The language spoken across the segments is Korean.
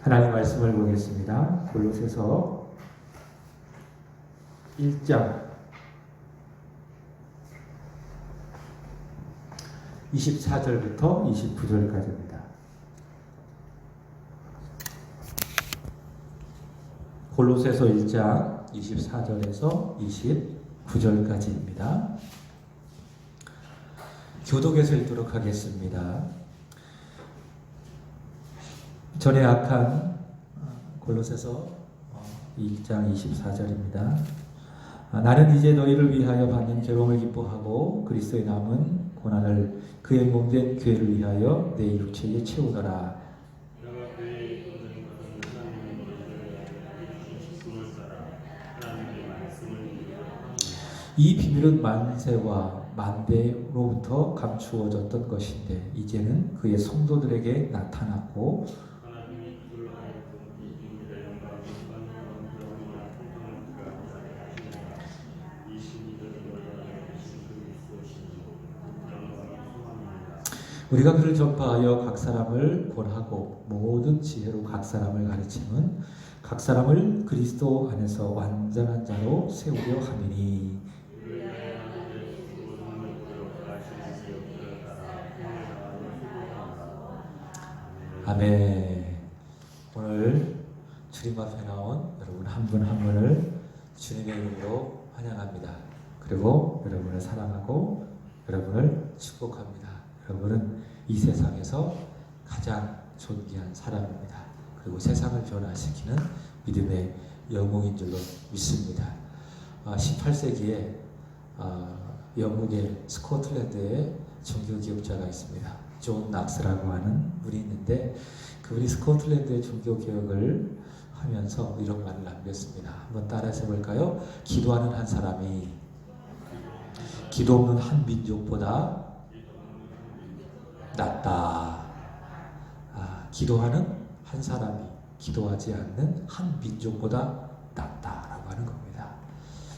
하나님 말씀을 보겠습니다. 골로새서 1장 24절부터 29절까지입니다. 골로새서 1장 24절에서 29절까지입니다. 교독에서 읽도록 하겠습니다. 전에 약한 골로새서 1장 24절입니다. 나는 이제 너희를 위하여 받는 괴로움을 기뻐하고 그리스도의 남은 고난을 그의 몸된 교회를 위하여 내 육체에 채우더라. 이 비밀은 만세와 만대로부터 감추어졌던 것인데 이제는 그의 성도들에게 나타났고 우리가 그를 전파하여 각 사람을 권하고 모든 지혜로 각 사람을 가르침은 각 사람을 그리스도 안에서 완전한 자로 세우려 함이니. 아멘. 오늘 주님 앞에 나온 여러분 한 분 한 분을 주님의 이름으로 환영합니다. 그리고 여러분을 사랑하고 여러분을 축복합니다. 여러분은 이 세상에서 가장 존귀한 사람입니다. 그리고 세상을 변화시키는 믿음의 영웅인 줄로 믿습니다. 18세기에 영국의 스코틀랜드에 종교개혁자가 있습니다. 존 낙스라고 하는 분이 있는데 그분이 스코틀랜드의 종교개혁을 하면서 이런 말을 남겼습니다. 한번 따라서 해볼까요? 기도하는 한 사람이 기도 없는 한 민족보다 낫다. 기도하는 한 사람이 기도하지 않는 한 민족보다 낫다라고 하는 겁니다.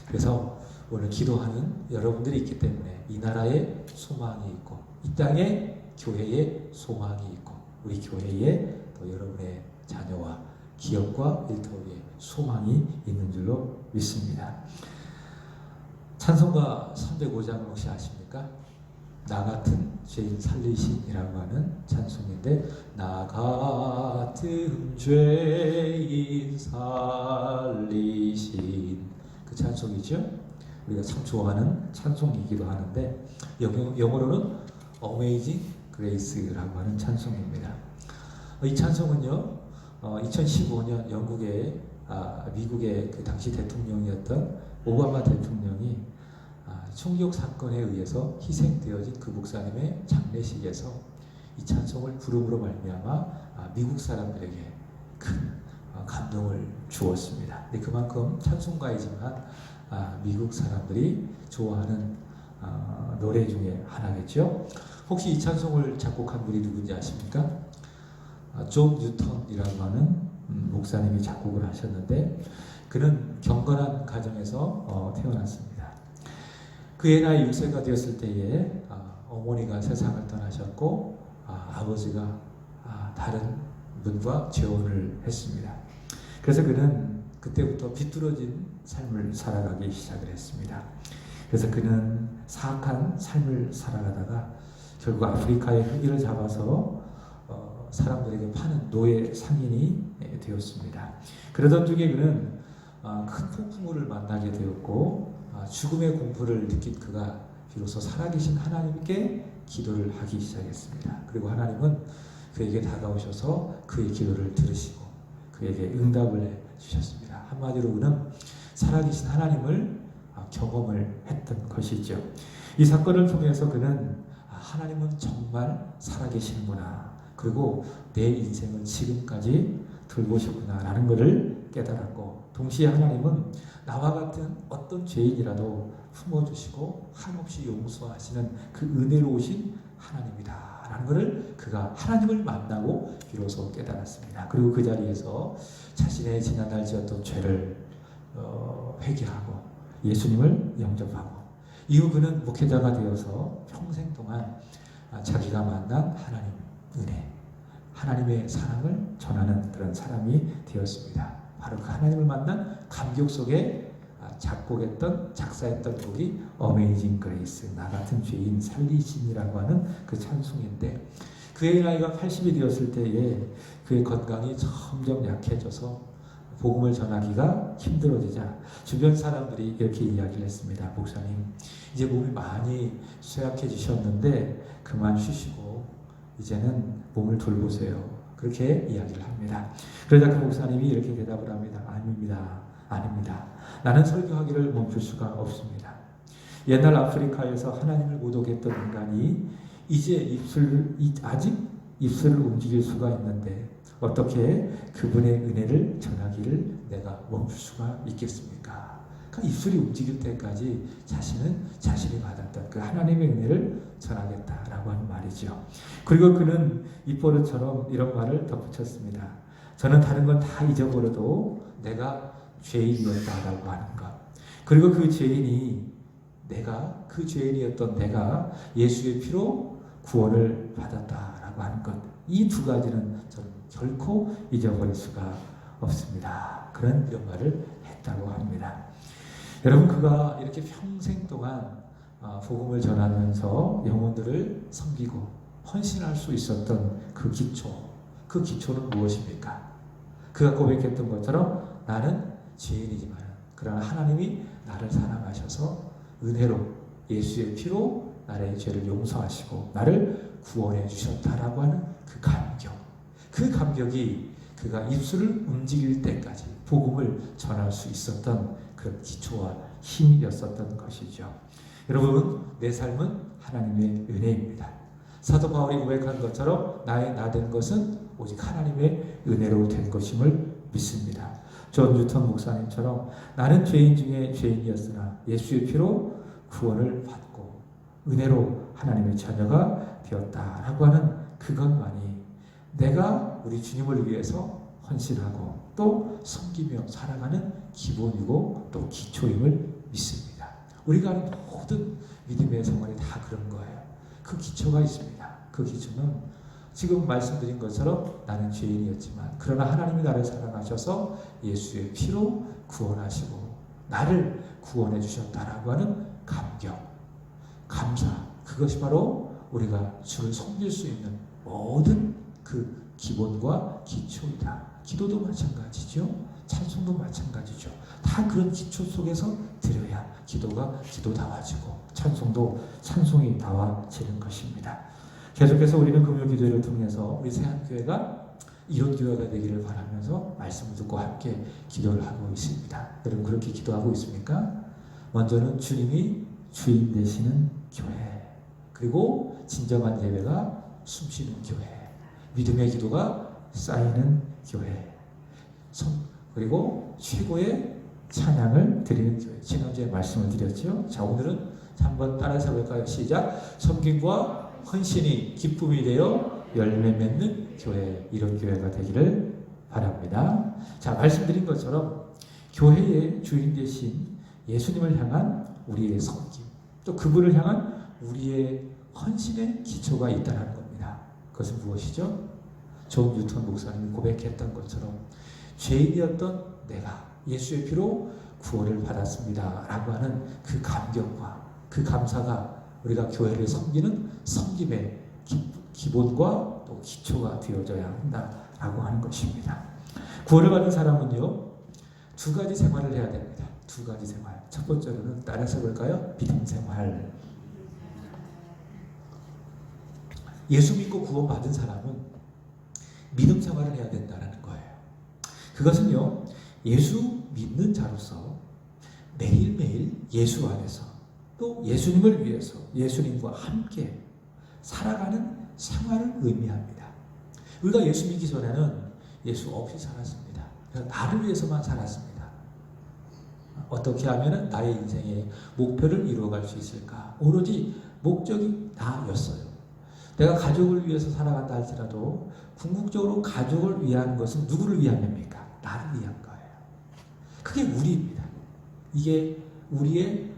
그래서 오늘 기도하는 여러분들이 있기 때문에 이 나라에 소망이 있고 이 땅에 교회에 소망이 있고 우리 교회에 또 여러분의 자녀와 기업과 일터에 소망이 있는 줄로 믿습니다. 찬송가 305장을 혹시 아십니까? 나 같은 죄인 살리신이라고 하는 찬송인데 나 같은 죄인 살리신 그 찬송이죠. 우리가 참 좋아하는 찬송이기도 하는데 영어로는 Amazing Grace라고 하는 찬송입니다. 이 찬송은요 2015년 영국의 미국의 그 당시 대통령이었던 오바마 대통령이 총격 사건에 의해서 희생되어진 그 목사님의 장례식에서 이 찬송을 부름으로 말미암아 미국 사람들에게 큰 감동을 주었습니다. 그만큼 찬송가이지만 미국 사람들이 좋아하는 노래 중에 하나겠죠. 혹시 이 찬송을 작곡한 분이 누군지 아십니까? 존 뉴턴이라고 하는 목사님이 작곡을 하셨는데 그는 경건한 가정에서 태어났습니다. 그의 나이 6세가 되었을 때에 어머니가 세상을 떠나셨고 아버지가 다른 분과 재혼을 했습니다. 그래서 그는 그때부터 비뚤어진 삶을 살아가기 시작을 했습니다. 그래서 그는 사악한 삶을 살아가다가 결국 아프리카에 흑인을 잡아서 사람들에게 파는 노예 상인이 되었습니다. 그러던 중에 그는 큰 폭풍우를 만나게 되었고 죽음의 공포를 느낀 그가 비로소 살아계신 하나님께 기도를 하기 시작했습니다. 그리고 하나님은 그에게 다가오셔서 그의 기도를 들으시고 그에게 응답을 해주셨습니다. 한마디로 그는 살아계신 하나님을 경험을 했던 것이죠. 이 사건을 통해서 그는 하나님은 정말 살아계시는구나. 그리고 내 인생을 지금까지 돌보셨구나 라는 것을 깨달았고 동시에 하나님은 나와 같은 어떤 죄인이라도 품어주시고 한없이 용서하시는 그 은혜로우신 하나님이다 라는 것을 그가 하나님을 만나고 비로소 깨달았습니다. 그리고 그 자리에서 자신의 지난날 지었던 죄를 회개하고 예수님을 영접하고 이후 그는 목회자가 되어서 평생 동안 자기가 만난 하나님 은혜 하나님의 사랑을 전하는 그런 사람이 되었습니다. 바로 그 하나님을 만난 감격 속에 작사했던 곡이 Amazing Grace, 나 같은 죄인 살리심이라고 하는 그 찬송인데, 그의 나이가 80이 되었을 때에 그의 건강이 점점 약해져서 복음을 전하기가 힘들어지자 주변 사람들이 이렇게 이야기를 했습니다. 목사님, 이제 몸이 많이 쇠약해지셨는데 그만 쉬시고 이제는 몸을 돌보세요. 그렇게 이야기를 합니다. 그러자 그 목사님이 이렇게 대답을 합니다. 아닙니다. 나는 설교하기를 멈출 수가 없습니다. 옛날 아프리카에서 하나님을 모독했던 인간이 이제 아직 입술을 움직일 수가 있는데 어떻게 그분의 은혜를 전하기를 내가 멈출 수가 있겠습니까? 그러니까 입술이 움직일 때까지 자신이 받았던 그 하나님의 은혜를 전하겠다라고 하는 말이죠. 그리고 그는 입버릇처럼 이런 말을 덧붙였습니다. 저는 다른 건 다 잊어버려도 내가 죄인이었다라고 하는 것. 그리고 그 죄인이었던 내가 예수의 피로 구원을 받았다라고 하는 것. 이 두 가지는 저는 결코 잊어버릴 수가 없습니다. 이런 말을 했다고 합니다. 여러분, 그가 이렇게 평생 동안 복음을 전하면서 영혼들을 섬기고 헌신할 수 있었던 그 기초는 무엇입니까? 그가 고백했던 것처럼 나는 죄인이지만 그러나 하나님이 나를 사랑하셔서 은혜로 예수의 피로 나의 죄를 용서하시고 나를 구원해 주셨다라고 하는 그 감격이 그가 입술을 움직일 때까지 복음을 전할 수 있었던 그런 기초와 힘이었었던 것이죠. 여러분, 내 삶은 하나님의 은혜입니다. 사도 바울이 고백한 것처럼 나의 나 된 것은 오직 하나님의 은혜로 된 것임을 믿습니다. 존 뉴턴 목사님처럼 나는 죄인 중에 죄인이었으나 예수의 피로 구원을 받고 은혜로 하나님의 자녀가 되었다라고 하는 그것만이 내가 우리 주님을 위해서 헌신하고 또 섬기며 살아가는 기본이고 또 기초임을 믿습니다. 우리가 하는 모든 믿음의 생활이 다 그런 거예요. 그 기초가 있습니다. 그 기초는 지금 말씀드린 것처럼 나는 죄인이었지만 그러나 하나님이 나를 사랑하셔서 예수의 피로 구원하시고 나를 구원해 주셨다라고 하는 감격, 감사, 그것이 바로 우리가 주를 섬길 수 있는 모든 그 기본과 기초이다. 기도도 마찬가지죠. 찬송도 마찬가지죠. 다 그런 기초 속에서 드려야 기도가 기도다워지고 찬송도 찬송이 다워지는 것입니다. 계속해서 우리는 금요 기도회를 통해서 우리 새한교회가 이런 교회가 되기를 바라면서 말씀을 듣고 함께 기도를 하고 있습니다. 여러분 그렇게 기도하고 있습니까? 먼저는 주님이 주인 되시는 교회, 그리고 진정한 예배가 숨쉬는 교회, 믿음의 기도가 쌓이는 교회, 그리고 최고의 찬양을 드리는 교회. 지난주에 말씀을 드렸죠. 자, 오늘은 한번 따라서 해볼까요? 시작. 섬김과 헌신이 기쁨이 되어 열매 맺는 교회, 이런 교회가 되기를 바랍니다. 자, 말씀드린 것처럼 교회의 주인 되신 예수님을 향한 우리의 섬김, 또 그분을 향한 우리의 헌신의 기초가 있다는 겁니다. 그것은 무엇이죠? 존 뉴턴 목사님이 고백했던 것처럼 죄인이었던 내가 예수의 피로 구원을 받았습니다 라고 하는 그 감격과 그 감사가 우리가 교회를 섬기는 섬김의 기본과 또 기초가 되어져야 한다라고 하는 것입니다. 구원을 받은 사람은요, 두 가지 생활을 해야 됩니다. 두 가지 생활. 첫 번째로는 따라서 볼까요? 믿음 생활. 예수 믿고 구원받은 사람은 믿음 생활을 해야 된다는 거예요. 그것은요, 예수 믿는 자로서 매일매일 예수 안에서 또 예수님을 위해서 예수님과 함께 살아가는 생활을 의미합니다. 우리가 예수 믿기 전에는 예수 없이 살았습니다. 나를 위해서만 살았습니다. 어떻게 하면 나의 인생의 목표를 이루어갈 수 있을까? 오로지 목적이 나였어요. 내가 가족을 위해서 살아간다 할지라도 궁극적으로 가족을 위한 것은 누구를 위한 겁니까? 나를 위한 거예요. 그게 우리입니다. 이게 우리의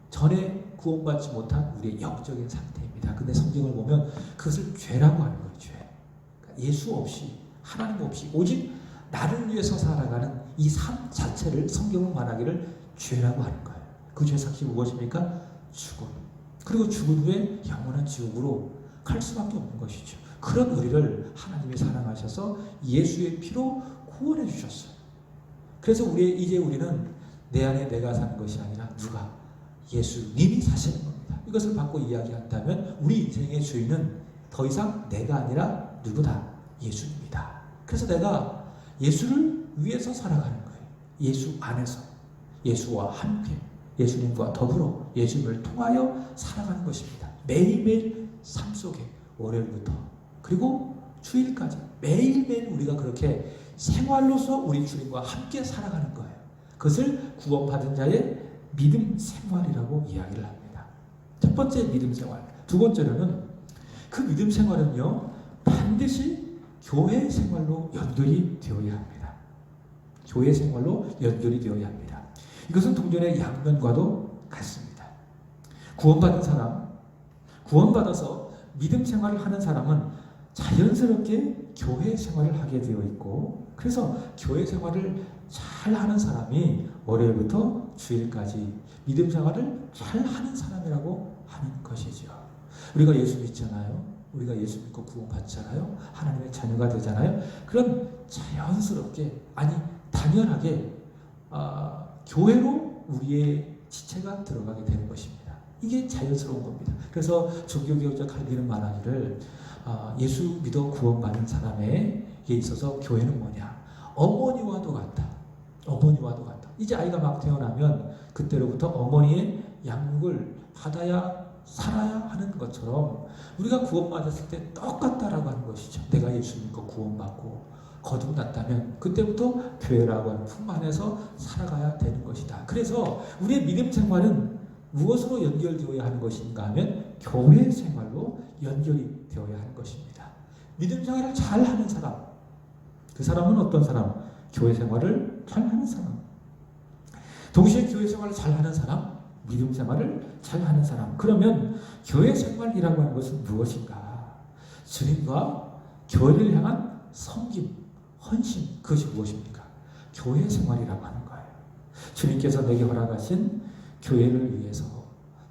전에 구원받지 못한 우리의 영적인 상태입니다. 근데 성경을 보면 그것을 죄라고 하는 거예요. 죄. 그러니까 예수 없이, 하나님 없이 오직 나를 위해서 살아가는 이 삶 자체를 성경은 말하기를 죄라고 하는 거예요. 그 죄 삭이 무엇입니까? 죽음. 그리고 죽은 후에 영원한 지옥으로 갈 수밖에 없는 것이죠. 그런 우리를 하나님이 사랑하셔서 예수의 피로 구원해 주셨어요. 그래서 이제 우리는 내 안에 내가 사는 것이 아니라 누가? 예수님이 사시는 겁니다. 이것을 받고 이야기한다면 우리 인생의 주인은 더 이상 내가 아니라 누구다? 예수입니다. 그래서 내가 예수를 위해서 살아가는 거예요. 예수 안에서, 예수와 함께, 예수님과 더불어 예수님을 통하여 살아가는 것입니다. 매일매일 삶 속에 월요일부터 그리고 주일까지 매일매일 우리가 그렇게 생활로서 우리 주님과 함께 살아가는 거예요. 그것을 구원받은 자의 믿음 생활이라고 이야기를 합니다. 첫 번째 믿음 생활. 두 번째로는 그 믿음 생활은요, 반드시 교회 생활로 연결이 되어야 합니다. 교회 생활로 연결이 되어야 합니다. 이것은 동전의 양면과도 같습니다. 구원받은 사람, 구원받아서 믿음 생활을 하는 사람은 자연스럽게 교회 생활을 하게 되어 있고, 그래서 교회 생활을 잘 하는 사람이 월요일부터 주일까지 믿음 생활을 잘 하는 사람이라고 하는 것이죠. 우리가 예수 믿잖아요. 우리가 예수 믿고 구원받잖아요. 하나님의 자녀가 되잖아요. 그럼 자연스럽게, 아니 당연하게 교회로 우리의 지체가 들어가게 되는 것입니다. 이게 자연스러운 겁니다. 그래서 종교개혁자 칼빈은 말하기를 예수 믿어 구원받은 사람에게 있어서 교회는 뭐냐? 어머니와도 같다. 어머니와도 같다. 이제 아이가 막 태어나면 그때로부터 어머니의 양육을 받아야 살아야 하는 것처럼 우리가 구원받았을 때 똑같다라고 하는 것이죠. 내가 예수 믿고 구원받고 거듭났다면 그때부터 교회라고 하는 품 안에서 살아가야 되는 것이다. 그래서 우리의 믿음 생활은 무엇으로 연결되어야 하는 것인가 하면 교회 생활로 연결이 되어야 하는 것입니다. 믿음 생활을 잘 하는 사람, 그 사람은 어떤 사람? 교회 생활을 잘 하는 사람. 동시에 교회 생활을 잘 하는 사람, 믿음 생활을 잘 하는 사람. 그러면 교회 생활이라고 하는 것은 무엇인가? 주님과 교회를 향한 섬김, 헌신, 그것이 무엇입니까? 교회 생활이라고 하는 거예요. 주님께서 내게 허락하신 교회를 위해서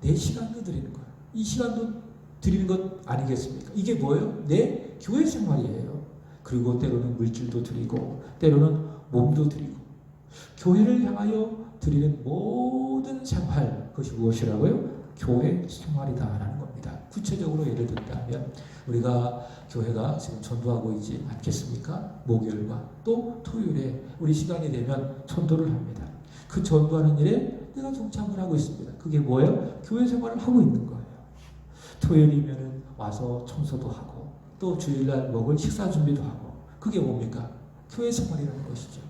내 시간도 드리는 거예요. 이 시간도 드리는 것 아니겠습니까? 이게 뭐예요? 내 교회 생활이에요. 그리고 때로는 물질도 드리고 때로는 몸도 드리고 교회를 향하여 드리는 모든 생활, 그것이 무엇이라고요? 교회 생활이다라는 겁니다. 구체적으로 예를 든다면 우리가 교회가 지금 전도하고 있지 않겠습니까? 목요일과 또 토요일에 우리 시간이 되면 전도를 합니다. 그 전도하는 일에 내가 동참을 하고 있습니다. 그게 뭐예요? 교회 생활을 하고 있는 거예요. 토요일이면 와서 청소도 하고 또 주일날 먹을 식사 준비도 하고, 그게 뭡니까? 교회 생활이라는 것이죠.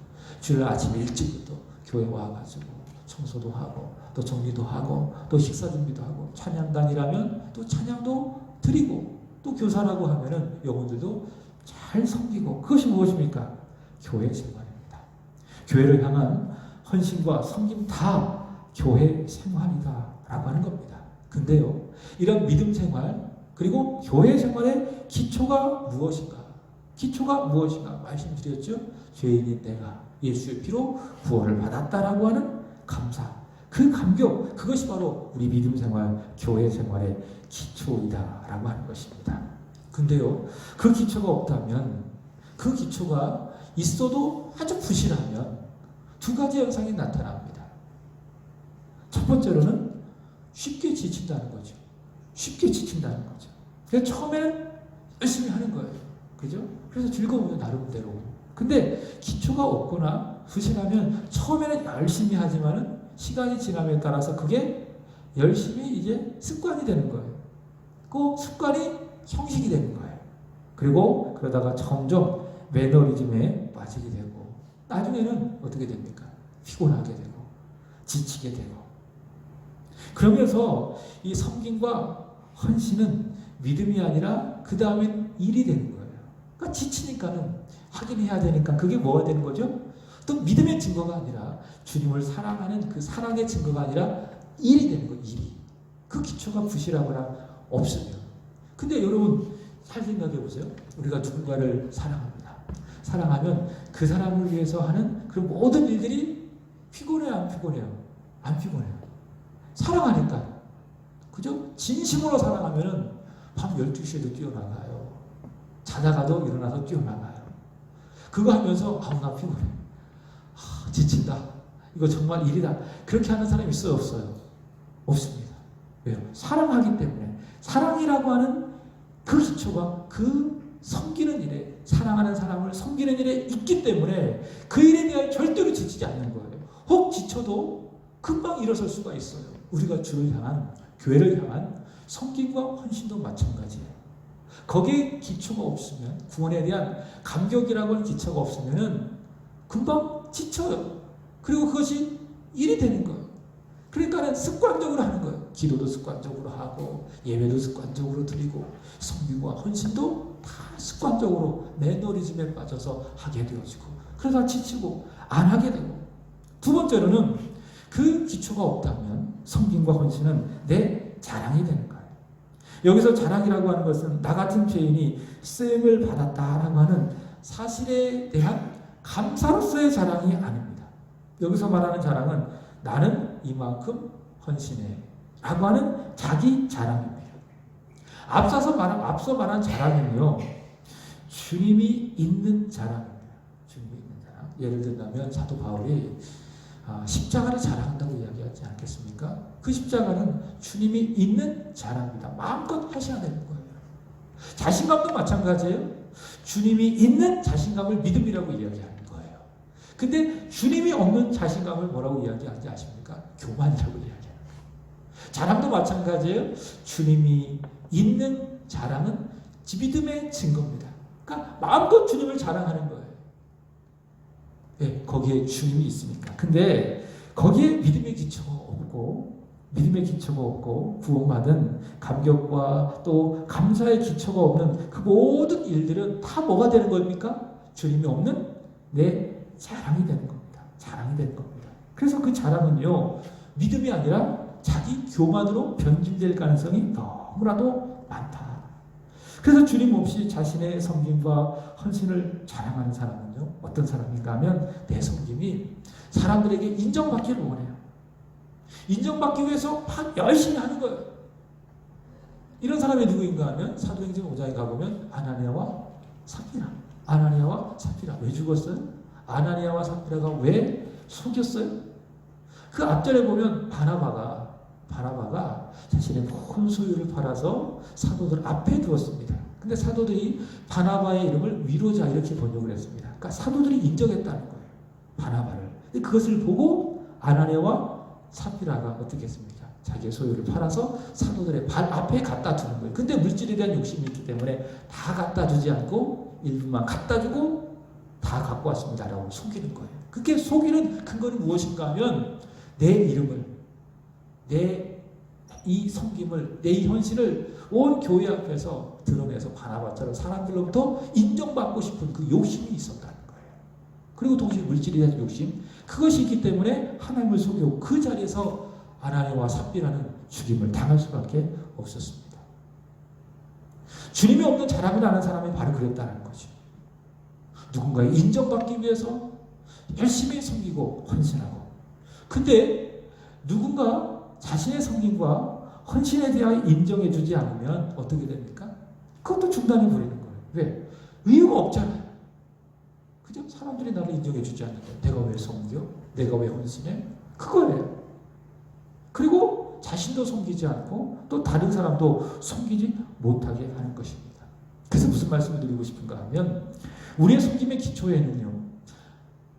주일날 아침 일찍부터 교회 와가지고 청소도 하고 또 정리도 하고 또 식사 준비도 하고, 찬양단이라면 또 찬양도 드리고 또 교사라고 하면은 영혼들도 잘 섬기고, 그것이 무엇입니까? 교회 생활입니다. 교회를 향한 헌신과 섬김 다 교회 생활이다 라고 하는 겁니다. 근데요, 이런 믿음 생활 그리고 교회 생활의 기초가 무엇인가? 기초가 무엇인가? 말씀드렸죠? 죄인인 내가 예수의 피로 구원을 받았다라고 하는 감사, 그 감격, 그것이 바로 우리 믿음 생활, 교회 생활의 기초이다라고 하는 것입니다. 근데요, 그 기초가 없다면, 그 기초가 있어도 아주 부실하면 두 가지 현상이 나타납니다. 첫 번째로는 쉽게 지친다는 거죠. 쉽게 지친다는 거죠. 그래서 처음엔 열심히 하는 거예요. 그죠? 그래서 즐거워요, 나름대로. 근데 기초가 없거나 부실하면 처음에는 열심히 하지만은 시간이 지남에 따라서 그게 열심히 이제 습관이 되는 거예요. 그 습관이 형식이 되는 거예요. 그리고 그러다가 점점 매너리즘에 빠지게 되고 나중에는 어떻게 됩니까? 피곤하게 되고 지치게 되고. 그러면서 이 섬김과 헌신은 믿음이 아니라 그 다음엔 일이 되는 거예요. 그러니까 지치니까는 하긴 해야 되니까 그게 뭐가 되는 거죠? 또 믿음의 증거가 아니라 주님을 사랑하는 그 사랑의 증거가 아니라 일이 되는 거예요. 일이. 그 기초가 부실하거나 없으면. 근데 여러분 잘 생각해 보세요. 우리가 누군가를 사랑합니다. 사랑하면 그 사람을 위해서 하는 그 모든 일들이 피곤해요, 안 피곤해요? 안 피곤해요. 사랑하니까. 그죠? 진심으로 사랑하면은 밤 12시에도 뛰어나가요. 자다가도 일어나서 뛰어나가요. 그거 하면서 나 피곤해. 지친다. 이거 정말 일이다. 그렇게 하는 사람이 있어요, 없어요? 없습니다. 왜요? 사랑하기 때문에. 사랑이라고 하는 그 기초가 그 섬기는 일에, 사랑하는 사람을 섬기는 일에 있기 때문에 그 일에 대하여 절대로 지치지 않는 거예요. 혹 지쳐도 금방 일어설 수가 있어요. 우리가 주를 향한, 교회를 향한 섬김과 헌신도 마찬가지예요. 거기에 기초가 없으면, 구원에 대한 감격이라고 하는 기초가 없으면 금방 지쳐요. 그리고 그것이 일이 되는 거예요. 그러니까 습관적으로 하는 거예요. 기도도 습관적으로 하고, 예배도 습관적으로 드리고, 섬기와 헌신도 다 습관적으로 매너리즘에 빠져서 하게 되어지고, 그러다 지치고 안 하게 되고. 두 번째로는 그 기초가 없다면 섬김과 헌신은 내 자랑이 되는 거예요. 여기서 자랑이라고 하는 것은 나 같은 죄인이 쓰임을 받았다라고 하는 사실에 대한 감사로서의 자랑이 아닙니다. 여기서 말하는 자랑은 나는 이만큼 헌신해 라고 하는 자기 자랑입니다. 앞서 말한 자랑은요, 주님이 있는 자랑입니다. 주님이 있는 자랑. 예를 들면 사도 바울이 십자가를 자랑한다고 이야기하지 않겠습니까? 그 십자가는 주님이 있는 자랑입니다. 마음껏 하셔야 되는 거예요. 자신감도 마찬가지예요. 주님이 있는 자신감을 믿음이라고 이야기하는 거예요. 근데 주님이 없는 자신감을 뭐라고 이야기하는지 아십니까? 교만이라고 이야기해요. 자랑도 마찬가지예요. 주님이 있는 자랑은 믿음의 증거입니다. 그러니까 마음껏 주님을 자랑하는 거예요. 네, 거기에 주님이 있으니까. 근데 거기에 믿음의 기초가 없고 구원받은 감격과 또 감사의 기초가 없는 그 모든 일들은 다 뭐가 되는 겁니까? 주님이 없는 내 자랑이 되는 겁니다. 자랑이 되는 겁니다. 그래서 그 자랑은요, 믿음이 아니라 자기 교만으로 변질될 가능성이 너무나도 많다. 그래서 주님 없이 자신의 섬김과 헌신을 자랑하는 사람은요, 어떤 사람인가 하면 내 섬김이 사람들에게 인정받기를 원해요. 인정받기 위해서 막 열심히 하는 거예요. 이런 사람이 누구인가 하면 사도행전 5장에 가보면 아나니아와 삽비라. 아나니아와 삽비라. 왜 죽었어요? 아나니아와 삽비라가 왜 속였어요? 그 앞절에 보면 바나바가 자신의 모든 소유를 팔아서 사도들 앞에 두었습니다. 근데 사도들이 바나바의 이름을 위로자 이렇게 번역을 했습니다. 그러니까 사도들이 인정했다는 거예요. 바나바를. 그것을 보고 아나니아와 삽비라가 어떻게 했습니까? 자기의 소유를 팔아서 사도들의 발 앞에 갖다 두는 거예요. 근데 물질에 대한 욕심이 있기 때문에 다 갖다 주지 않고 일부만 갖다 주고 다 갖고 왔습니다라고 속이는 거예요. 그게 속이는 근거는 무엇인가 하면 내 이름을, 내 이 섬김을, 내 이 헌신을 온 교회 앞에서 드러내서 바나바처럼 사람들로부터 인정받고 싶은 그 욕심이 있었다는 거예요. 그리고 동시에 물질에 대한 욕심, 그것이 있기 때문에 하나님을 속이고 그 자리에서 아나니아와 삽비라는 죽임을 당할 수밖에 없었습니다. 주님이 없는 자랑을 하는 사람이 바로 그랬다는 거죠. 누군가의 인정받기 위해서 열심히 섬기고 헌신하고, 근데 누군가 자신의 섬김과 헌신에 대하여 인정해주지 않으면 어떻게 됩니까? 그것도 중단해 버리는 거예요. 왜? 이유가 없잖아요. 그죠? 사람들이 나를 인정해주지 않는데 내가 왜 섬겨? 내가 왜 헌신해? 그거예요. 그리고 자신도 섬기지 않고 또 다른 사람도 섬기지 못하게 하는 것입니다. 그래서 무슨 말씀을 드리고 싶은가 하면 우리의 섬김의 기초에는요,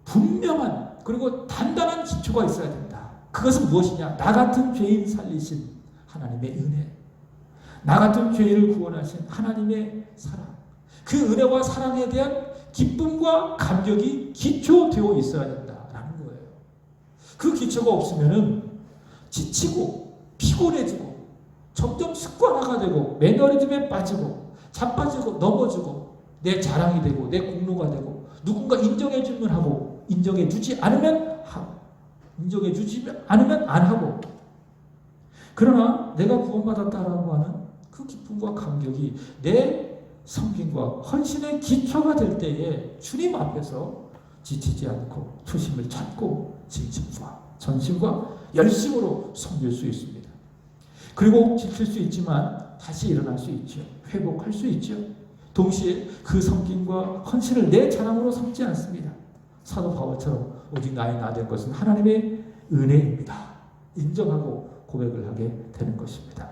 분명한 그리고 단단한 기초가 있어야 된다. 그것은 무엇이냐? 나 같은 죄인 살리신 하나님의 은혜, 나 같은 죄인을 구원하신 하나님의 사랑, 그 은혜와 사랑에 대한 기쁨과 감격이 기초되어 있어야 된다라는 거예요. 그 기초가 없으면은 지치고 피곤해지고 점점 습관화가 되고 매너리즘에 빠지고 자빠지고 넘어지고 내 자랑이 되고 내 공로가 되고 누군가 인정해주면 하고 인정해주지 않으면 하고 인정해주지 않으면 안 하고, 그러나 내가 구원받았다라고 하는 그 기쁨과 감격이 내 섬김과 헌신의 기초가 될 때에 주님 앞에서 지치지 않고 초심을 찾고 진심과 전심과 열심으로 섬길 수 있습니다. 그리고 지칠 수 있지만 다시 일어날 수 있죠. 회복할 수 있죠. 동시에 그 섬김과 헌신을 내 자랑으로 삼지 않습니다. 사도 바울처럼 오직 나의 나 된 것은 하나님의 은혜입니다. 인정하고 고백을 하게 되는 것입니다.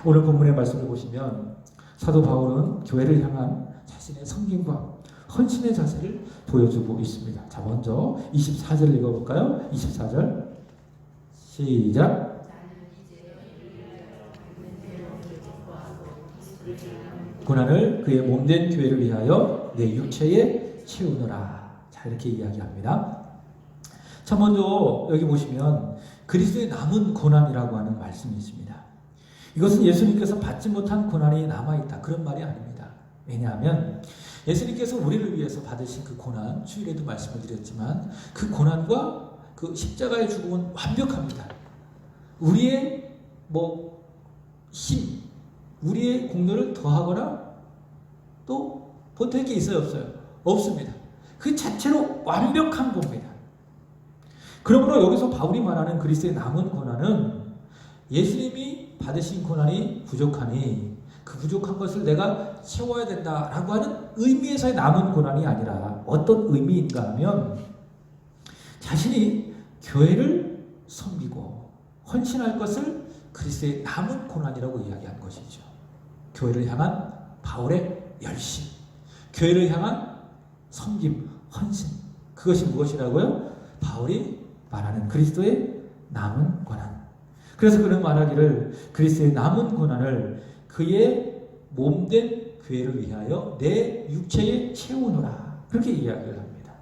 오늘 본문의 말씀을 보시면 사도 바울은 교회를 향한 자신의 섬김과 헌신의 자세를 보여주고 있습니다. 자, 먼저 24절 읽어볼까요? 24절 시작. 고난을 그의 몸된 교회를 위하여 내 육체에 채우느라. 자, 이렇게 이야기합니다. 자, 먼저 여기 보시면 그리스도의 남은 고난이라고 하는 말씀이 있습니다. 이것은 예수님께서 받지 못한 고난이 남아있다, 그런 말이 아닙니다. 왜냐하면 예수님께서 우리를 위해서 받으신 그 고난, 주일에도 말씀을 드렸지만 그 고난과 그 십자가의 죽음은 완벽합니다. 우리의 힘, 우리의 공로를 더하거나 또 보탤 게 있어요, 없어요? 없습니다. 그 자체로 완벽한 겁니다. 그러므로 여기서 바울이 말하는 그리스도의 남은 고난은 예수님이 받으신 고난이 부족하니 그 부족한 것을 내가 채워야 된다라고 하는 의미에서의 남은 고난이 아니라 어떤 의미인가 하면 자신이 교회를 섬기고 헌신할 것을 그리스도의 남은 고난이라고 이야기한 것이죠. 교회를 향한 바울의 열심, 교회를 향한 섬김, 헌신, 그것이 무엇이라고요? 바울이 말하는 그리스도의 남은 고난. 그래서 그는 말하기를 그리스도의 남은 고난을 그의 몸된 교회를 위하여 내 육체에 채우노라, 그렇게 이야기를 합니다.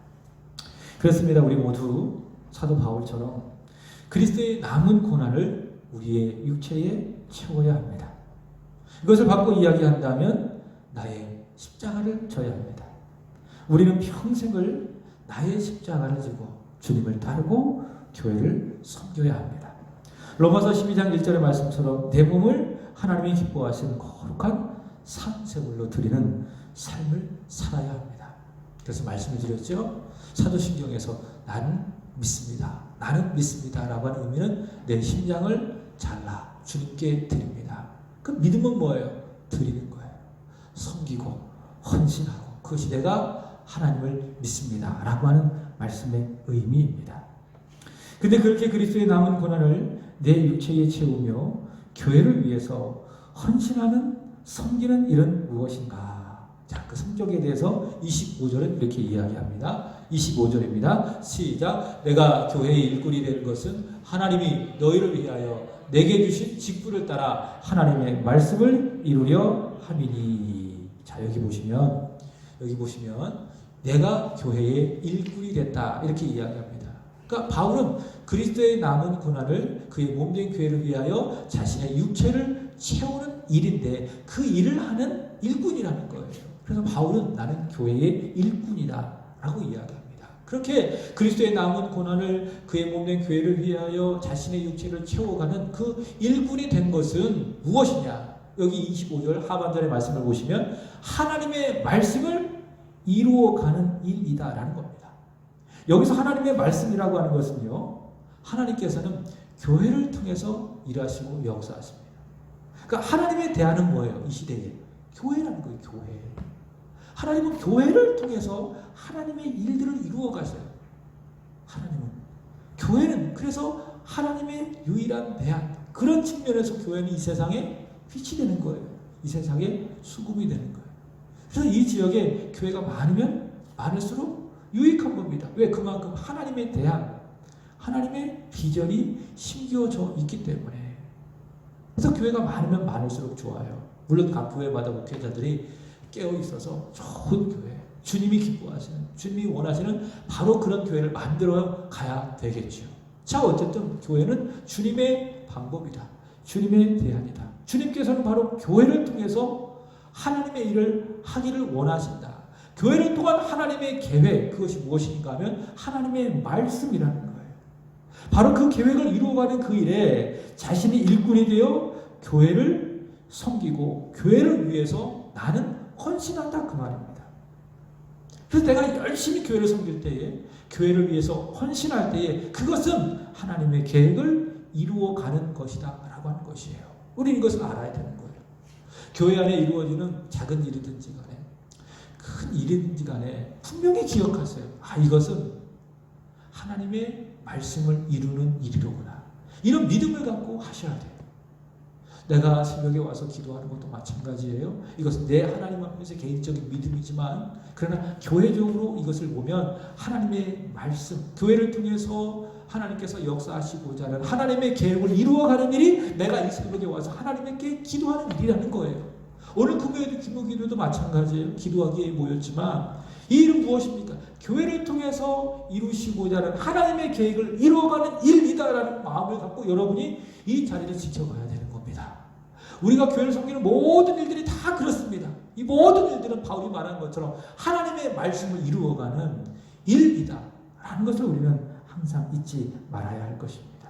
그렇습니다. 우리 모두 사도 바울처럼 그리스도의 남은 고난을 우리의 육체에 채워야 합니다. 이것을 바꿔 이야기한다면 나의 십자가를 져야 합니다. 우리는 평생을 나의 십자가를 지고 주님을 따르고 교회를 섬겨야 합니다. 로마서 12장 1절의 말씀처럼 내 몸을 하나님이 기뻐하시는 거룩한 산제물로 드리는 삶을 살아야 합니다. 그래서 말씀을 드렸죠. 사도신경에서 나는 믿습니다, 나는 믿습니다 라고 하는 의미는 내 심장을 잘라 주님께 드립니다. 그 믿음은 뭐예요? 드리는 거예요. 섬기고 헌신하고, 그것이 내가 하나님을 믿습니다 라고 하는 말씀의 의미입니다. 근데 그렇게 그리스도의 남은 고난을 내 육체에 채우며 교회를 위해서 헌신하는, 섬기는 일은 무엇인가? 자, 그 성격에 대해서 25절은 이렇게 이야기합니다. 25절입니다. 시작. 내가 교회의 일꾼이 되는 것은 하나님이 너희를 위하여 내게 주신 직분을 따라 하나님의 말씀을 이루려 함이니. 자, 여기 보시면 내가 교회의 일꾼이 됐다, 이렇게 이야기합니다. 그러니까 바울은 그리스도의 남은 고난을 그의 몸된 교회를 위하여 자신의 육체를 채우는 일인데 그 일을 하는 일꾼이라는 거예요. 그래서 바울은 나는 교회의 일꾼이다 라고 이야기합니다. 그렇게 그리스도의 남은 고난을 그의 몸된 교회를 위하여 자신의 육체를 채워가는 그 일꾼이 된 것은 무엇이냐? 여기 25절 하반절의 말씀을 보시면 하나님의 말씀을 이루어가는 일이다라는 겁니다. 여기서 하나님의 말씀이라고 하는 것은요, 하나님께서는 교회를 통해서 일하시고 역사하십니다. 그러니까 하나님의 대안은 뭐예요? 이 시대에 교회라는 거예요. 교회. 하나님은 교회를 통해서 하나님의 일들을 이루어 가셔요. 교회는 그래서 하나님의 유일한 대안, 그런 측면에서 교회는 이 세상에 빛이 되는 거예요. 이 세상에 수금이 되는 거예요. 그래서 이 지역에 교회가 많으면 많을수록 유익한 겁니다. 왜? 그만큼 하나님의 대안, 하나님의 비전이 심겨져 있기 때문에. 그래서 교회가 많으면 많을수록 좋아요. 물론 각 교회마다 목회자들이 깨어 있어서 좋은 교회, 주님이 기뻐하시는, 주님이 원하시는 바로 그런 교회를 만들어 가야 되겠죠. 자, 어쨌든 교회는 주님의 방법이다, 주님의 대안이다. 주님께서는 바로 교회를 통해서 하나님의 일을 하기를 원하신다. 교회를 통한 하나님의 계획, 그것이 무엇인가 하면 하나님의 말씀이라는 거예요. 바로 그 계획을 이루어가는 그 일에 자신이 일꾼이 되어 교회를 섬기고 교회를 위해서 나는 헌신한다 그 말입니다. 그래서 내가 열심히 교회를 섬길 때에, 교회를 위해서 헌신할 때에 그것은 하나님의 계획을 이루어가는 것이다 라고 하는 것이에요. 우리는 이것을 알아야 되는 거예요. 교회 안에 이루어지는 작은 일이든지 간에 큰 일이든지 간에 분명히 기억하세요. 이것은 하나님의 말씀을 이루는 일이로구나. 이런 믿음을 갖고 하셔야 돼요. 내가 새벽에 와서 기도하는 것도 마찬가지예요. 이것은 내 하나님 앞에서 개인적인 믿음이지만, 그러나 교회적으로 이것을 보면 하나님의 말씀, 교회를 통해서 하나님께서 역사하시고자 하는 하나님의 계획을 이루어가는 일이 내가 이 새벽에 와서 하나님께 기도하는 일이라는 거예요. 오늘 금요일도 기도도 마찬가지예요. 기도하기에 모였지만 이 일은 무엇입니까? 교회를 통해서 이루시고자 하는 하나님의 계획을 이루어가는 일이다라는 마음을 갖고 여러분이 이 자리를 지켜가야 돼요. 우리가 교회를 섬기는 모든 일들이 다 그렇습니다. 이 모든 일들은 바울이 말한 것처럼 하나님의 말씀을 이루어가는 일이다 라는 것을 우리는 항상 잊지 말아야 할 것입니다.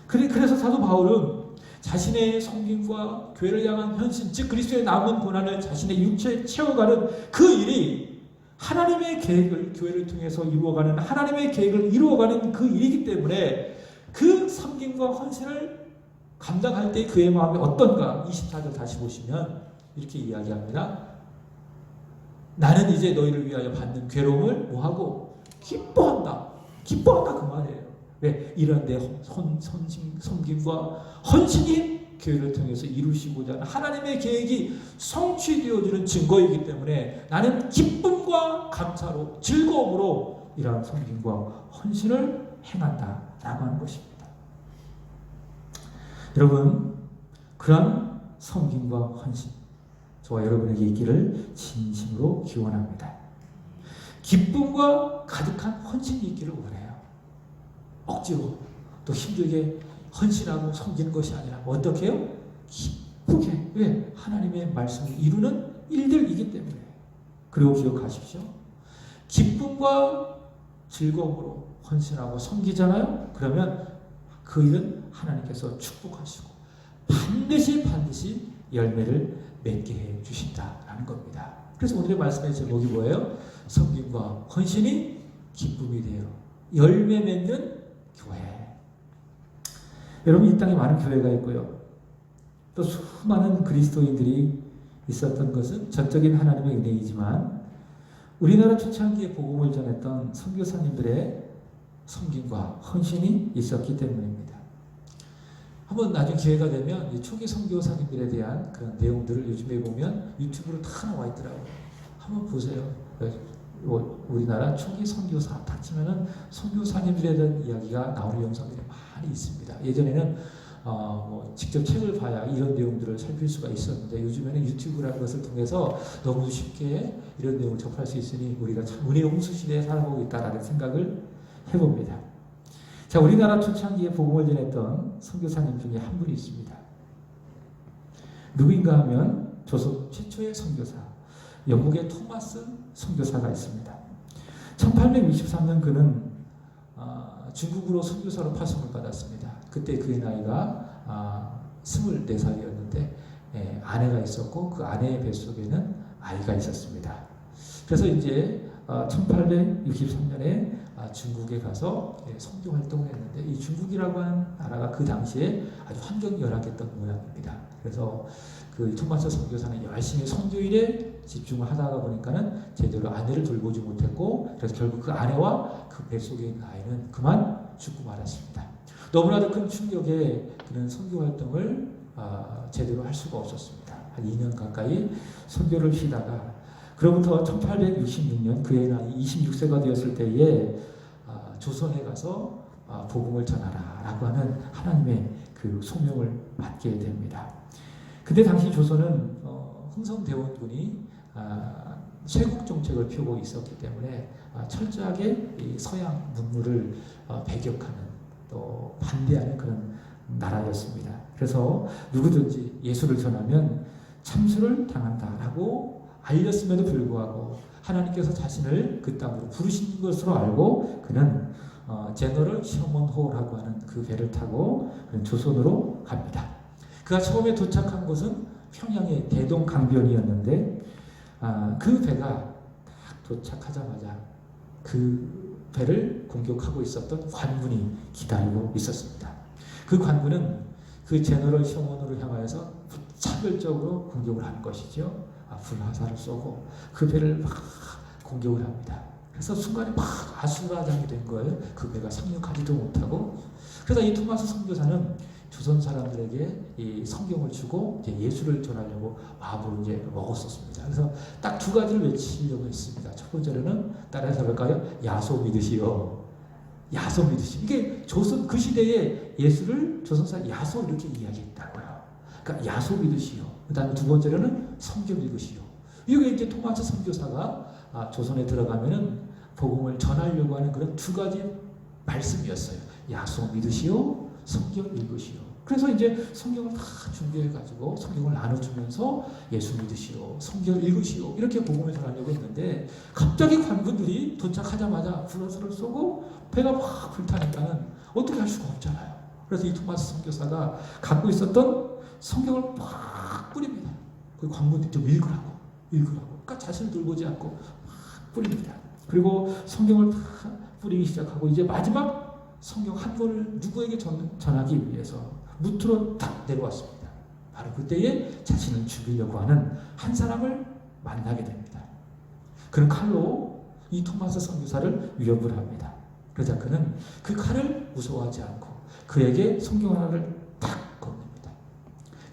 그래서 사도 바울은 자신의 섬김과 교회를 향한 헌신, 즉 그리스도의 남은 고난을 자신의 육체에 채워가는 그 일이 하나님의 계획을, 교회를 통해서 이루어가는 하나님의 계획을 이루어가는 그 일이기 때문에 그 섬김과 헌신을 감당할 때 그의 마음이 어떤가? 24절 다시 보시면 이렇게 이야기합니다. 나는 이제 너희를 위하여 받는 괴로움을 뭐하고? 기뻐한다. 기뻐한다 그 말이에요. 왜? 이런 내 섬김과 헌신이 교회를 통해서 이루시고자 하는 하나님의 계획이 성취되어지는 증거이기 때문에 나는 기쁨과 감사로, 즐거움으로 이러한 섬김과 헌신을 행한다라고 하는 것입니다. 여러분, 그런 섬김과 헌신, 저와 여러분에게 있기를 진심으로 기원합니다. 기쁨과 가득한 헌신이 있기를 원해요. 억지로 또 힘들게 헌신하고 섬기는 것이 아니라 어떻게 해요? 기쁘게. 왜? 하나님의 말씀을 이루는 일들이기 때문에. 그리고 기억하십시오. 기쁨과 즐거움으로 헌신하고 섬기잖아요. 그러면 그 일은 하나님께서 축복하시고 반드시 열매를 맺게 해 주신다라는 겁니다. 그래서 오늘의 말씀의 제목이 뭐예요? 섬김과 헌신이 기쁨이 되어 열매 맺는 교회. 여러분, 이 땅에 많은 교회가 있고요. 또 수많은 그리스도인들이 있었던 것은 전적인 하나님의 은혜이지만 우리나라 초창기에 복음을 전했던 선교사님들의 섬김과 헌신이 있었기 때문입니다. 한번 나중에 기회가 되면 이 초기 선교사님들에 대한 그런 내용들을 요즘에 보면 유튜브로 다 나와 있더라고요. 한번 보세요. 우리나라 초기 선교사 다 치면은 선교사님들에 대한 이야기가 나오는 영상들이 많이 있습니다. 예전에는 직접 책을 봐야 이런 내용들을 살필 수가 있었는데 요즘에는 유튜브라는 것을 통해서 너무 쉽게 이런 내용을 접할 수 있으니 우리가 참 은혜의 홍수 시대에 살아가고 있다라는 생각을 해봅니다. 자, 우리나라 초창기에 복음을 전했던 선교사님 중에 한 분이 있습니다. 누구인가 하면 조선 최초의 선교사, 영국의 토마스 선교사가 있습니다. 1863년 그는 중국으로 선교사로 파송을 받았습니다. 그때 그의 나이가 24살이었는데 아내가 있었고 그 아내의 뱃속에는 아이가 있었습니다. 그래서 이제 1863년에 중국에 가서 선교 활동을 했는데 이 중국이라고 하는 나라가 그 당시에 아주 환경이 열악했던 모양입니다. 그래서 그 토마스 선교사는 열심히 선교일에 집중을 하다가 보니까는 제대로 아내를 돌보지 못했고 그래서 결국 그 아내와 그 뱃속에 있는 아이는 그만 죽고 말았습니다. 너무나도 큰 충격에 그는 선교 활동을 제대로 할 수가 없었습니다. 한 2년 가까이 선교를 쉬다가 그로부터 1866년 그의 나이 26세가 되었을 때에 조선에 가서 복음을 전하라 라고 하는 하나님의 그 소명을 받게 됩니다. 그때 당시 조선은 흥성대원군이 쇄국 정책을 펴고 있었기 때문에 철저하게 이 서양 문물을 배격하는 또 반대하는 그런 나라였습니다. 그래서 누구든지 예수를 전하면 참수를 당한다라고 알렸음에도 불구하고 하나님께서 자신을 그 땅으로 부르신 것으로 알고 그는 제너럴 셔먼호라고 하는 그 배를 타고 그는 조선으로 갑니다. 그가 처음에 도착한 곳은 평양의 대동강변이었는데 그 배가 딱 도착하자마자 그 배를 공격하고 있었던 관군이 기다리고 있었습니다. 그 관군은 그 제너럴 셔먼으로 향하여서 차별적으로 공격을 하는 것이죠. 불화살을 쏘고 그 배를 막 공격을 합니다. 그래서 순간에 막 아수라장이 된 거예요. 그 배가 상륙하지도 못하고. 그래서 이 토마스 선교사는 조선 사람들에게 이 성경을 주고 이제 예수를 전하려고 마음으로 이제 먹었었습니다. 그래서 딱 두 가지를 외치려고 했습니다. 첫 번째로는 따라서 볼까요? 야소 믿으시오. 야소 믿으시오. 이게 조선 그 시대에 예수를 조선사 야소 이렇게 이야기했다고요. 그러니까 야소 믿으시오. 그다음에 두 번째로는 성경 읽으시오. 이게 이제 토마스 선교사가 조선에 들어가면은 복음을 전하려고 하는 그런 두 가지 말씀이었어요. 야소 믿으시오, 성경 읽으시오. 그래서 이제 성경을 다 준비해가지고 성경을 나눠주면서 예수 믿으시오, 성경 읽으시오 이렇게 복음을 전하려고 했는데 갑자기 관군들이 도착하자마자 불화살을 쏘고 배가 막 불타니까는 어떻게 할 수가 없잖아요. 그래서 이 토마스 선교사가 갖고 있었던 성경을 막 뿌립니다. 그 관군들이 좀 읽으라고. 그러니까 자신을 돌보지 않고 막 뿌립니다. 그리고 성경을 다 뿌리기 시작하고 이제 마지막 성경 한 권을 누구에게 전하기 위해서 무트로 딱 내려왔습니다. 바로 그때에 자신을 죽이려고 하는 한 사람을 만나게 됩니다. 그는 칼로 이 토마스 선교사를 위협을 합니다. 그러자 그는 그 칼을 무서워하지 않고 그에게 성경 하나를 딱 겁니다.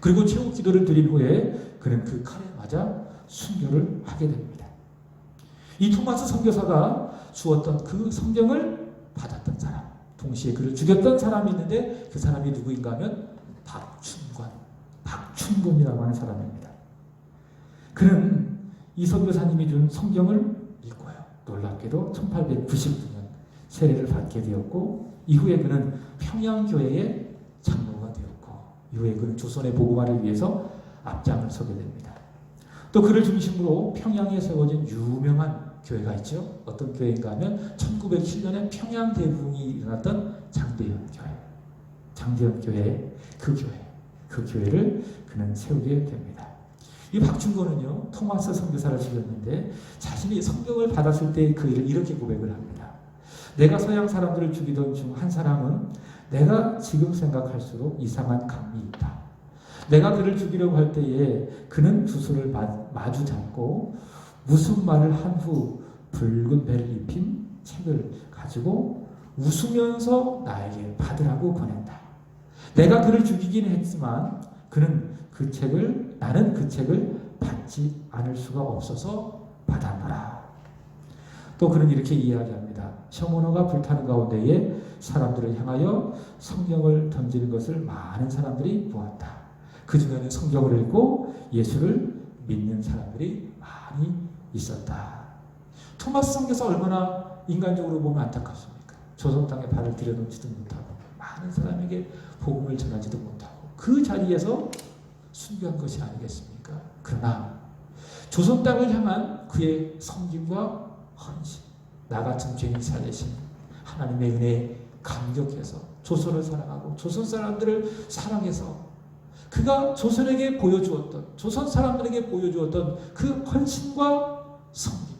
그리고 최후 기도를 드린 후에 그는 그 칼에 맞아 순교를 하게 됩니다. 이 토마스 선교사가 주었던 그 성경을 받았던 사람, 동시에 그를 죽였던 사람이 있는데 그 사람이 누구인가 하면 박춘곤이라고 하는 사람입니다. 그는 이 선교사님이 준 성경을 읽고요. 놀랍게도 1899년 세례를 받게 되었고 이후에 그는 평양교회의 장로가 되었고 이후에 그는 조선의 복음화를 위해서 앞장을 서게 됩니다. 또 그를 중심으로 평양에 세워진 유명한 교회가 있죠. 어떤 교회인가 하면 1907년에 평양 대붕이 일어났던 장대현 교회, 그 교회를 그는 세우게 됩니다. 이 박춘곤은요, 토마스 선교사를 죽였는데 자신이 성경을 받았을 때 그 일을 이렇게 고백을 합니다. 내가 서양 사람들을 죽이던 중 한 사람은 내가 지금 생각할수록 이상한 감이 있다. 내가 그를 죽이려고 할 때에 그는 두 손을 마주 잡고 무슨 말을 한 후 붉은 배를 입힌 책을 가지고 웃으면서 나에게 받으라고 권했다. 내가 그를 죽이긴 했지만 나는 그 책을 받지 않을 수가 없어서 받아노라. 또 그는 이렇게 이야기합니다. 셔먼호가 불타는 가운데에 사람들을 향하여 성경을 던지는 것을 많은 사람들이 보았다. 그 중에는 성경을 읽고 예수를 믿는 사람들이 많이 있었다. 토마스 선교사 얼마나 인간적으로 보면 안타깝습니까? 조선 땅에 발을 들여놓지도 못하고 많은 사람에게 복음을 전하지도 못하고 그 자리에서 순교한 것이 아니겠습니까? 그러나 조선 땅을 향한 그의 섬김과 헌신, 나 같은 죄인 살리신 하나님의 은혜에 감격해서 조선을 사랑하고 조선 사람들을 사랑해서 그가 조선에게 보여주었던, 조선 사람들에게 보여주었던 그 헌신과 섬김,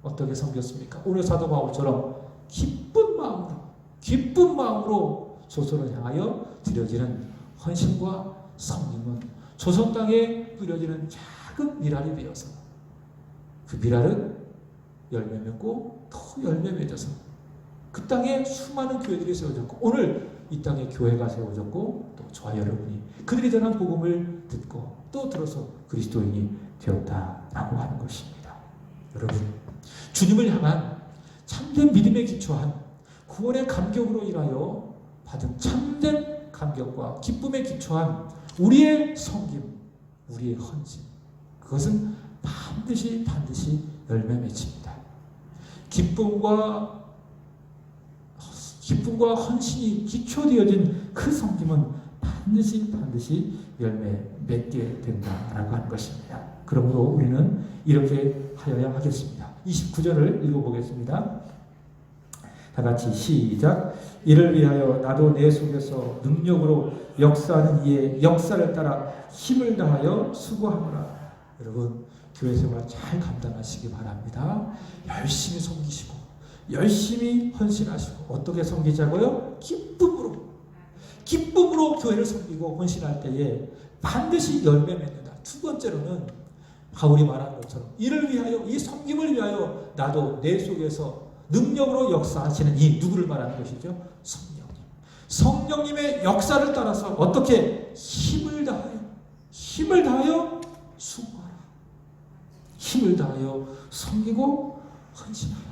어떻게 섬겼습니까? 오늘 사도 바울처럼 기쁜 마음으로 조선을 향하여 드려지는 헌신과 섬김은 조선 땅에 뿌려지는 작은 미랄이 되어서 그 미랄은 열매 맺고 더 열매 맺어서 그 땅에 수많은 교회들이 세워졌고 오늘 이 땅에 교회가 세워졌고 또 저와 여러분이 그들이 전한 복음을 듣고 또 들어서 그리스도인이 되었다라고 하는 것입니다. 여러분, 주님을 향한 참된 믿음에 기초한 구원의 감격으로 인하여 받은 참된 감격과 기쁨에 기초한 우리의 섬김, 우리의 헌신, 그것은 반드시 열매 맺힙니다. 기쁨과 헌신이 기초되어진 그 섬김은 반드시 열매 맺게 된다라고 하는 것입니다. 그러므로 우리는 이렇게 하여야 하겠습니다. 29절을 읽어보겠습니다. 다 같이 시작. 이를 위하여 나도 내 속에서 능력으로 역사하는 이의 역사를 따라 힘을 다하여 수고하노라. 여러분, 교회 생활 잘 감당하시기 바랍니다. 열심히 섬기시고 열심히 헌신하시고. 어떻게 섬기자고요? 기쁨으로 교회를 섬기고 헌신할 때에 반드시 열매 맺는다. 두 번째로는 바울이 말한 것처럼 이를 위하여, 이 섬김을 위하여 나도 내 속에서 능력으로 역사하시는 이 누구를 말하는 것이죠? 성령님의 역사를 따라서 어떻게 힘을 다하여 수고하라. 힘을 다하여 섬기고 헌신하라.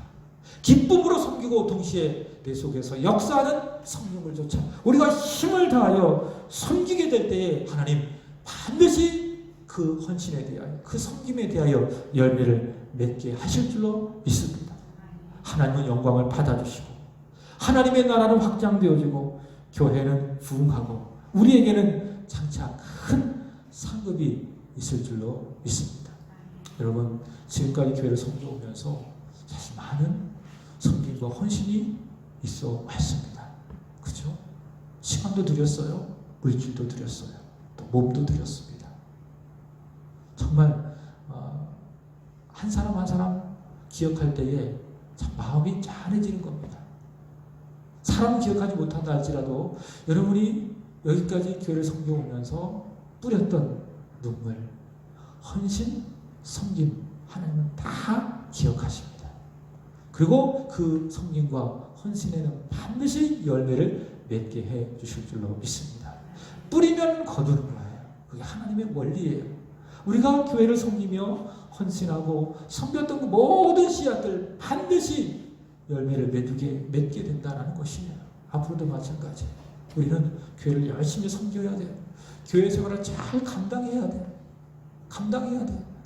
기쁨으로 섬기고 동시에 내 속에서 역사하는 성령을 쫓아 우리가 힘을 다하여 섬기게 될 때에 하나님 반드시 그 헌신에 대하여, 그 섬김에 대하여 열매를 맺게 하실 줄로 믿습니다. 하나님은 영광을 받아주시고 하나님의 나라는 확장되어지고 교회는 부흥하고 우리에게는 장차 큰 상급이 있을 줄로 믿습니다. 여러분, 지금까지 교회를 섬겨오면서 사실 많은 섬김과 헌신이 있어 왔습니다. 그죠? 시간도 드렸어요. 물질도 드렸어요. 또 몸도 드렸습니다. 정말 한 사람 한 사람 기억할 때에 참 마음이 짠해지는 겁니다. 사람은 기억하지 못한다 할지라도 여러분이 여기까지 교회를 섬겨오면서 뿌렸던 눈물, 헌신, 섬김 하나님은 다 기억하십니다. 그리고 그 섬김과 헌신에는 반드시 열매를 맺게 해 주실 줄로 믿습니다. 뿌리면 거두는 거예요. 그게 하나님의 원리예요. 우리가 교회를 섬기며 헌신하고 섬겼던 그 모든 씨앗들 반드시 열매를 맺게 된다는 것이에요. 앞으로도 마찬가지. 우리는 교회를 열심히 섬겨야 돼요. 교회 생활을 잘 감당해야 돼요.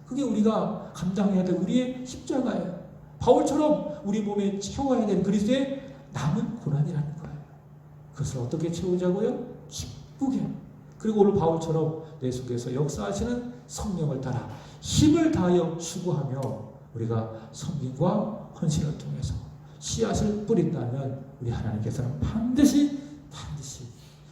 그게 우리가 감당해야 될 우리의 십자가예요. 바울처럼 우리 몸에 채워야 될 그리스도의 남은 고난이라는 거예요. 그것을 어떻게 채우자고요? 기쁘게. 그리고 오늘 바울처럼 내 속에서 역사하시는 성령을 따라 힘을 다하여 수고하며 우리가 섬김과 헌신을 통해서 씨앗을 뿌린다면 우리 하나님께서는 반드시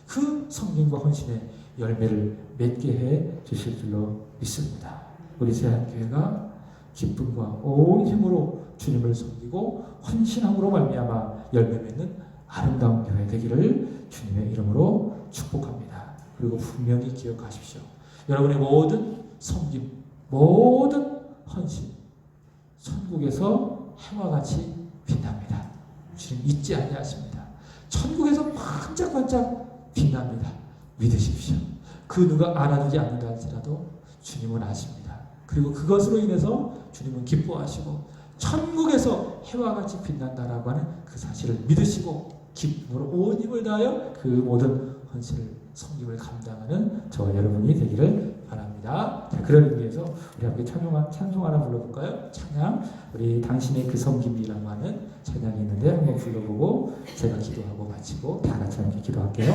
그 섬김과 헌신의 열매를 맺게 해 주실 줄로 믿습니다. 우리 세한교회가 기쁨과 온 힘으로 주님을 섬기고 헌신함으로 말미암아 열매 맺는 아름다운 교회 되기를 주님의 이름으로 축복합니다. 그리고 분명히 기억하십시오. 여러분의 모든 섬김, 모든 헌신 천국에서 해와 같이 빛납니다. 주님 잊지 아니하십니다. 천국에서 반짝반짝 빛납니다. 믿으십시오. 그 누가 알아주지 않는다 할지라도 주님은 아십니다. 그리고 그것으로 인해서 주님은 기뻐하시고 천국에서 해와 같이 빛난다라고 하는 그 사실을 믿으시고 기쁨으로 온 힘을 다하여 그 모든 헌신을 섬김을 감당하는 저와 여러분이 되기를 바랍니다. 자, 그런 의미에서 우리 함께 찬송 하나 불러볼까요? 찬양, 우리 당신의 그 섬김이라고 하는 찬양이 있는데 한번 불러보고 제가 기도하고 마치고 다 같이 함께 기도할게요.